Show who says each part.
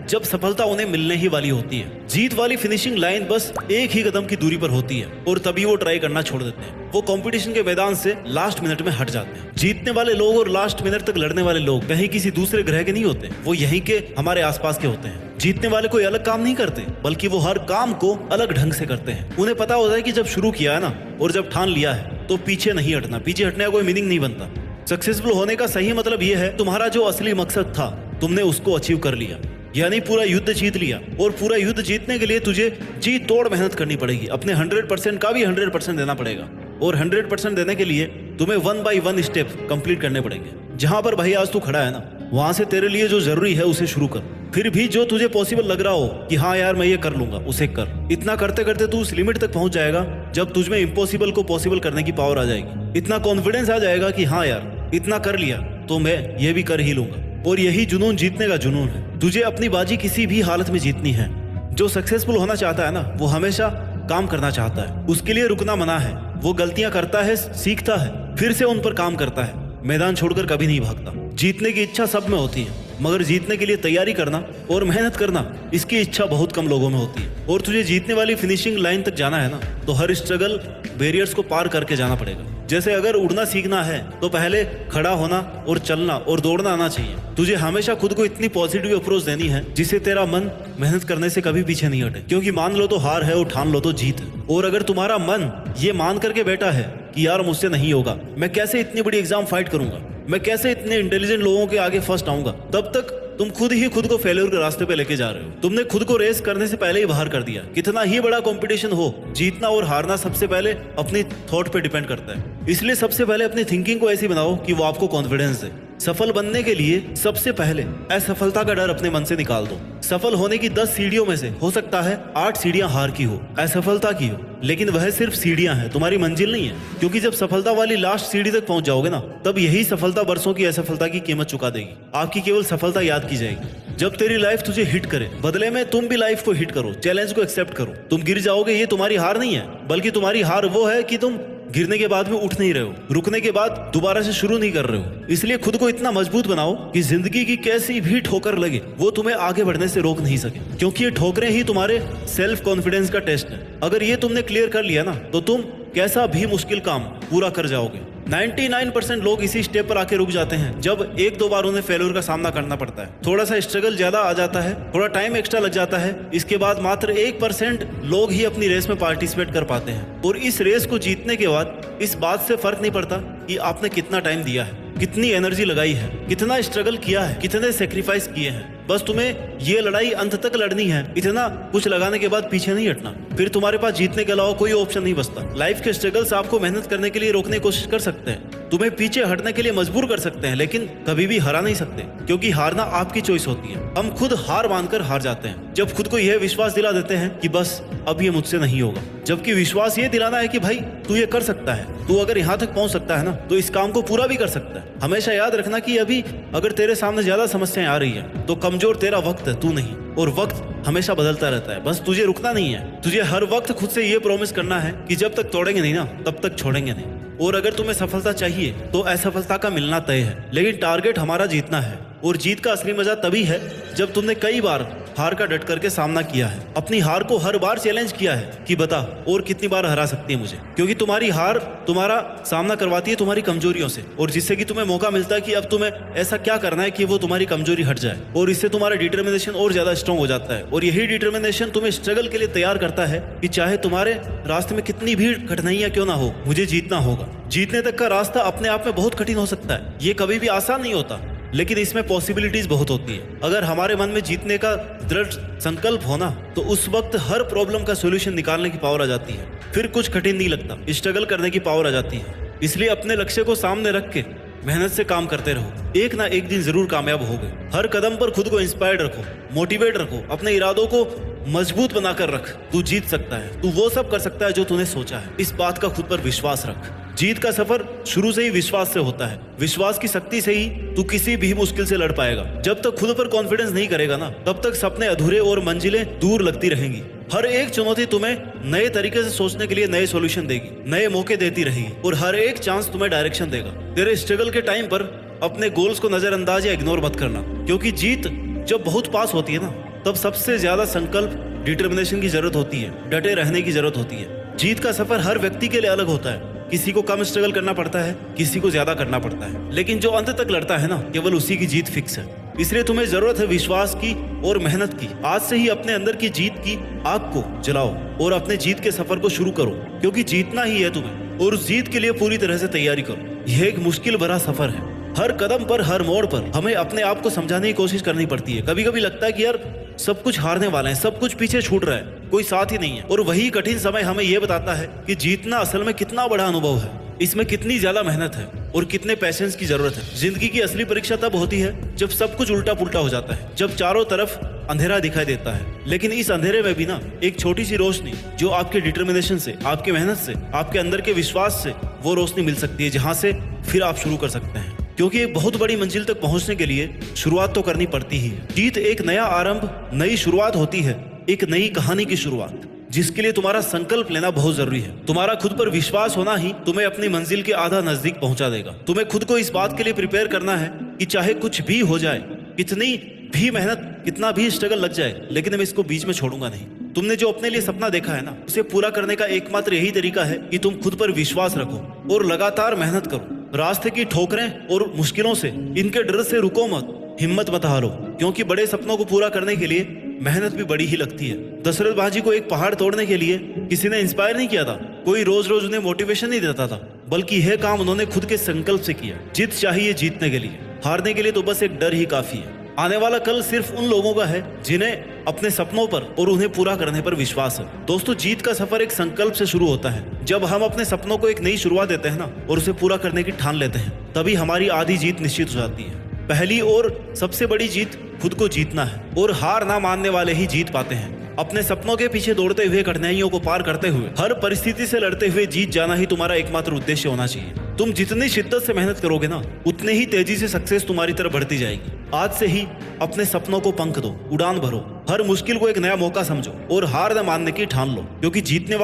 Speaker 1: जब सफलता उन्हें मिलने ही वाली होती है। जीत वाली फिनिशिंग लाइन बस एक ही कदम की दूरी पर होती है और तभी वो ट्राई करना छोड़ देते हैं। वो कंपटीशन के मैदान से लास्ट मिनट में हट जाते हैं। जीतने वाले लोग और लास्ट मिनट तक लड़ने वाले लोग कहीं किसी दूसरे ग्रह के नहीं होते, वो यहीं के हमारे आसपास के होते हैं। जीतने वाले कोई अलग काम नहीं करते, बल्कि वो हर काम को अलग ढंग से करते हैं। उन्हें पता होता है कि जब शुरू किया है ना और जब ठान लिया है तो पीछे नहीं हटना। पीछे हटने का कोई मीनिंग नहीं बनता। सक्सेसफुल होने का सही मतलब ये है तुम्हारा जो असली मकसद था तुमने उसको अचीव कर लिया, यानी पूरा युद्ध जीत लिया। और पूरा युद्ध जीतने के लिए तुझे जी तोड़ मेहनत करनी पड़ेगी। अपने 100% का भी 100% देना पड़ेगा और 100% देने के लिए तुम्हें 1 by 1 स्टेप कंप्लीट करने पड़ेंगे। जहां पर भाई आज तू खड़ा है ना, वहां से तेरे लिए जो जरूरी है उसे शुरू कर। फिर भी जो तुझे पॉसिबल लग रहा हो कि हाँ यार मैं ये कर लूंगा, उसे कर। इतना करते करते तू उस लिमिट तक पहुंच जाएगा जब तुझमें इम्पॉसिबल को पॉसिबल करने की पावर आ जाएगी। इतना कॉन्फिडेंस आ जाएगा कि हाँ यार इतना कर लिया तो मैं ये भी कर ही लूंगा। और यही जुनून जीतने का जुनून है। तुझे अपनी बाजी किसी भी हालत में जीतनी है। जो सक्सेसफुल होना चाहता है ना, वो हमेशा काम करना चाहता है। उसके लिए रुकना मना है। वो गलतियां करता है, सीखता है, फिर से उन पर काम करता है। मैदान छोड़कर कभी नहीं भागता। जीतने की इच्छा सब में होती है, मगर जीतने के लिए तैयारी करना और मेहनत करना, इसकी इच्छा बहुत कम लोगों में होती है। और तुझे जीतने वाली फिनिशिंग लाइन तक जाना है ना, तो हर स्ट्रगल बैरियर्स को पार करके जाना पड़ेगा। जैसे अगर उड़ना सीखना है तो पहले खड़ा होना और चलना और दौड़ना आना चाहिए। तुझे हमेशा खुद को इतनी पॉजिटिव अप्रोच देनी है जिससे तेरा मन मेहनत करने से कभी पीछे नहीं हटे। क्योंकि मान लो तो हार है और ठान लो तो जीत है। और अगर तुम्हारा मन ये मान करके बैठा है कि यार मुझसे नहीं होगा, मैं कैसे इतनी बड़ी एग्जाम फाइट करूंगा, मैं कैसे इतने इंटेलिजेंट लोगों के आगे फर्स्ट आऊंगा, तब तक तुम खुद ही खुद को फेलियर के रास्ते पे लेके जा रहे हो। तुमने खुद को रेस करने से पहले ही बाहर कर दिया। कितना ही बड़ा कंपटीशन हो, जीतना और हारना सबसे पहले अपनी थॉट पे डिपेंड करता है। इसलिए सबसे पहले अपनी थिंकिंग को ऐसी बनाओ कि वो आपको कॉन्फिडेंस दे। सफल बनने के लिए सबसे पहले असफलता का डर अपने मन से निकाल दो। सफल होने की 10 सीढ़ियों में से हो सकता है 8 सीढ़ियां हार की हो, असफलता की हो, लेकिन वह सिर्फ सीढ़ियां हैं, तुम्हारी मंजिल नहीं है। क्योंकि जब सफलता वाली लास्ट सीढ़ी तक पहुंच जाओगे ना, तब यही सफलता बरसों की असफलता की कीमत चुका देगी। आपकी केवल सफलता याद की जाएगी। जब तेरी लाइफ तुझे हिट करे, बदले में तुम भी लाइफ को हिट करो, चैलेंज को एक्सेप्ट करो। तुम गिर जाओगे, ये तुम्हारी हार नहीं है, बल्कि तुम्हारी हार वो है कि तुम गिरने के बाद में उठ नहीं रहे हो, रुकने के बाद दोबारा से शुरू नहीं कर रहे हो। इसलिए खुद को इतना मजबूत बनाओ कि जिंदगी की कैसी भी ठोकर लगे वो तुम्हें आगे बढ़ने से रोक नहीं सके। क्योंकि ये ठोकरें ही तुम्हारे सेल्फ कॉन्फिडेंस का टेस्ट है। अगर ये तुमने क्लियर कर लिया ना, तो तुम कैसा भी मुश्किल काम पूरा कर जाओगे। 99% लोग इसी स्टेप पर आके रुक जाते हैं जब 1-2 बार उन्हें फेलियर का सामना करना पड़ता है। थोड़ा सा स्ट्रगल ज्यादा आ जाता है, थोड़ा टाइम एक्स्ट्रा लग जाता है। इसके बाद मात्र 1% लोग ही अपनी रेस में पार्टिसिपेट कर पाते हैं। और इस रेस को जीतने के बाद इस बात से फर्क नहीं पड़ता कि आपने कितना टाइम दिया है, कितनी एनर्जी लगाई है, कितना स्ट्रगल किया है, कितने सेक्रीफाइस किए हैं। बस तुम्हें ये लड़ाई अंत तक लड़नी है। इतना कुछ लगाने के बाद पीछे नहीं हटना। फिर तुम्हारे पास जीतने के अलावा कोई ऑप्शन नहीं बचता। लाइफ के स्ट्रगल्स आपको मेहनत करने के लिए रोकने की कोशिश कर सकते हैं, तुम्हें पीछे हटने के लिए मजबूर कर सकते हैं, लेकिन कभी भी हरा नहीं सकते। क्योंकि हारना आपकी चॉइस होती है। हम खुद हार मानकर हार जाते हैं जब खुद को यह विश्वास दिला देते हैं कि बस अब ये मुझसे नहीं होगा। जबकि विश्वास ये दिलाना है कि भाई तू ये कर सकता है, तू अगर यहाँ तक पहुंच सकता है ना, तो इस काम को पूरा भी कर सकता है। हमेशा याद रखना कि अभी अगर तेरे सामने ज्यादा समस्याएं आ रही है तो कमजोर तेरा वक्त है, तू नहीं। और वक्त हमेशा बदलता रहता है, बस तुझे रुकना नहीं है। तुझे हर वक्त खुद से ये प्रॉमिस करना है कि जब तक तोड़ेंगे नहीं ना, तब तक छोड़ेंगे नहीं। और अगर तुम्हें सफलता चाहिए तो असफलता का मिलना तय है, लेकिन टारगेट हमारा जीतना है। और जीत का असली मजा तभी है जब तुमने कई बार हार का डट करके सामना किया है, अपनी हार को हर बार चैलेंज किया है कि बता और कितनी बार हरा सकती है मुझे। क्योंकि तुम्हारी हार तुम्हारा सामना करवाती है तुम्हारी कमजोरियों से, और जिससे कि तुम्हें मौका मिलता है कि अब तुम्हें ऐसा क्या करना है कि वो तुम्हारी कमजोरी हट जाए। और इससे तुम्हारा डिटर्मिनेशन और ज्यादा स्ट्रॉन्ग हो जाता है। और यही डिटर्मिनेशन तुम्हें स्ट्रगल के लिए तैयार करता है कि चाहे तुम्हारे रास्ते में कितनी भी कठिनाइयां क्यों ना हो, मुझे जीतना होगा। जीतने तक का रास्ता अपने आप में बहुत कठिन हो सकता है, ये कभी भी आसान नहीं होता, लेकिन इसमें पॉसिबिलिटीज बहुत होती है। अगर हमारे मन में जीतने का दृढ़ संकल्प होना, तो उस वक्त हर प्रॉब्लम का सॉल्यूशन निकालने की पावर आ जाती है। फिर कुछ कठिन नहीं लगता, स्ट्रगल करने की पावर आ जाती है। इसलिए अपने लक्ष्य को सामने रख के मेहनत से काम करते रहो, एक ना एक दिन जरूर कामयाब होगे। हर कदम पर खुद को इंस्पायर्ड रखो, मोटिवेट रखो, अपने इरादों को मजबूत बनाकर रख। तू जीत सकता है, तू वो सब कर सकता है जो तूने सोचा है। इस बात का खुद पर विश्वास रख। जीत का सफर शुरू से ही विश्वास से होता है। विश्वास की शक्ति से ही तू किसी भी मुश्किल से लड़ पाएगा। जब तक खुद पर कॉन्फिडेंस नहीं करेगा ना, तब तक सपने अधूरे और मंजिलें दूर लगती रहेंगी। हर एक चुनौती तुम्हें नए तरीके से सोचने के लिए नए सॉल्यूशन देगी, नए मौके देती रहेगी, और हर एक चांस तुम्हें डायरेक्शन देगा। तेरे स्ट्रगल के टाइम पर अपने गोल्स को नजरअंदाज या इग्नोर मत करना, क्योंकि जीत जब बहुत पास होती है ना, तब सबसे ज्यादा संकल्प, डिटर्मिनेशन की जरूरत होती है, डटे रहने की जरूरत होती है। जीत का सफर हर व्यक्ति के लिए अलग होता है। किसी को कम स्ट्रगल करना पड़ता है, किसी को ज्यादा करना पड़ता है, लेकिन जो अंत तक लड़ता है ना, केवल उसी की जीत फिक्स है। इसलिए तुम्हें जरूरत है विश्वास की और मेहनत की। आज से ही अपने अंदर की जीत की आग को जलाओ और अपने जीत के सफर को शुरू करो, क्योंकि जीतना ही है तुम्हें, और उस जीत के लिए पूरी तरह से तैयारी करो। यह एक मुश्किल भरा सफर है। हर कदम पर, हर मोड़ पर हमें अपने आप को समझाने की कोशिश करनी पड़ती है। कभी कभी लगता है कि यार सब कुछ हारने वाले हैं, सब कुछ पीछे छूट रहा है, कोई साथ ही नहीं है। और वही कठिन समय हमें यह बताता है कि जीतना असल में कितना बड़ा अनुभव है, इसमें कितनी ज्यादा मेहनत है और कितने पेशेंस की जरूरत है। जिंदगी की असली परीक्षा तब होती है जब सब कुछ उल्टा पुल्टा हो जाता है, जब चारों तरफ अंधेरा दिखाई देता है, लेकिन इस अंधेरे में भी ना एक छोटी सी रोशनी जो आपके डिटर्मिनेशन से, आपकी मेहनत से, आपके अंदर के विश्वास से, वो रोशनी मिल सकती है, जहां से फिर आप शुरू कर सकते हैं। क्योंकि एक बहुत बड़ी मंजिल तक पहुंचने के लिए शुरुआत तो करनी पड़ती ही है। जीत एक नया आरंभ, नई शुरुआत होती है, एक नई कहानी की शुरुआत, जिसके लिए तुम्हारा संकल्प लेना बहुत जरूरी है। तुम्हारा खुद पर विश्वास होना ही तुम्हें अपनी मंजिल के आधा नजदीक पहुंचा देगा। तुम्हें खुद को इस बात के लिए प्रिपेयर करना है कि चाहे कुछ भी हो जाए, कितनी भी मेहनत, कितना भी स्ट्रगल लग जाए, लेकिन मैं इसको बीच में छोड़ूंगा नहीं। तुमने जो अपने लिए सपना देखा है ना, उसे पूरा करने का एकमात्र यही तरीका है कि तुम खुद पर विश्वास रखो और लगातार मेहनत करो। रास्ते की ठोकरें और मुश्किलों से, इनके डर से रुको मत, हिम्मत मत हारो, क्योंकि बड़े सपनों को पूरा करने के लिए मेहनत भी बड़ी ही लगती है। दशरथ बाजी को एक पहाड़ तोड़ने के लिए किसी ने इंस्पायर नहीं किया था, कोई रोज रोज उन्हें मोटिवेशन नहीं देता था, बल्कि यह काम उन्होंने खुद के संकल्प से किया। जीत चाहिए जीतने के लिए, हारने के लिए तो बस एक डर ही काफी है। आने वाला कल सिर्फ उन लोगों का है जिन्हें अपने सपनों पर और उन्हें पूरा करने पर विश्वास है। दोस्तों, जीत का सफर एक संकल्प से शुरू होता है। जब हम अपने सपनों को एक नई शुरुआत देते हैं ना, और उसे पूरा करने की ठान लेते हैं, तभी हमारी आधी जीत निश्चित हो जाती है। पहली और सबसे बड़ी जीत खुद को जीतना है, और हार ना मानने वाले ही जीत पाते हैं। अपने सपनों के पीछे दौड़ते हुए, कठिनाइयों को पार करते हुए, हर परिस्थिति से लड़ते हुए जीत जाना ही तुम्हारा एकमात्र उद्देश्य होना चाहिए। तुम जितनी शिद्दत से मेहनत करोगे ना, उतने ही तेजी से सक्सेस तुम्हारी तरफ बढ़ती जाएगी। आज से ही अपने सपनों को पंख दो, उड़ान भरो, हर मुश्किल को एक नया मौका समझो और हार न मानने की ठान लो, क्योंकि जीतने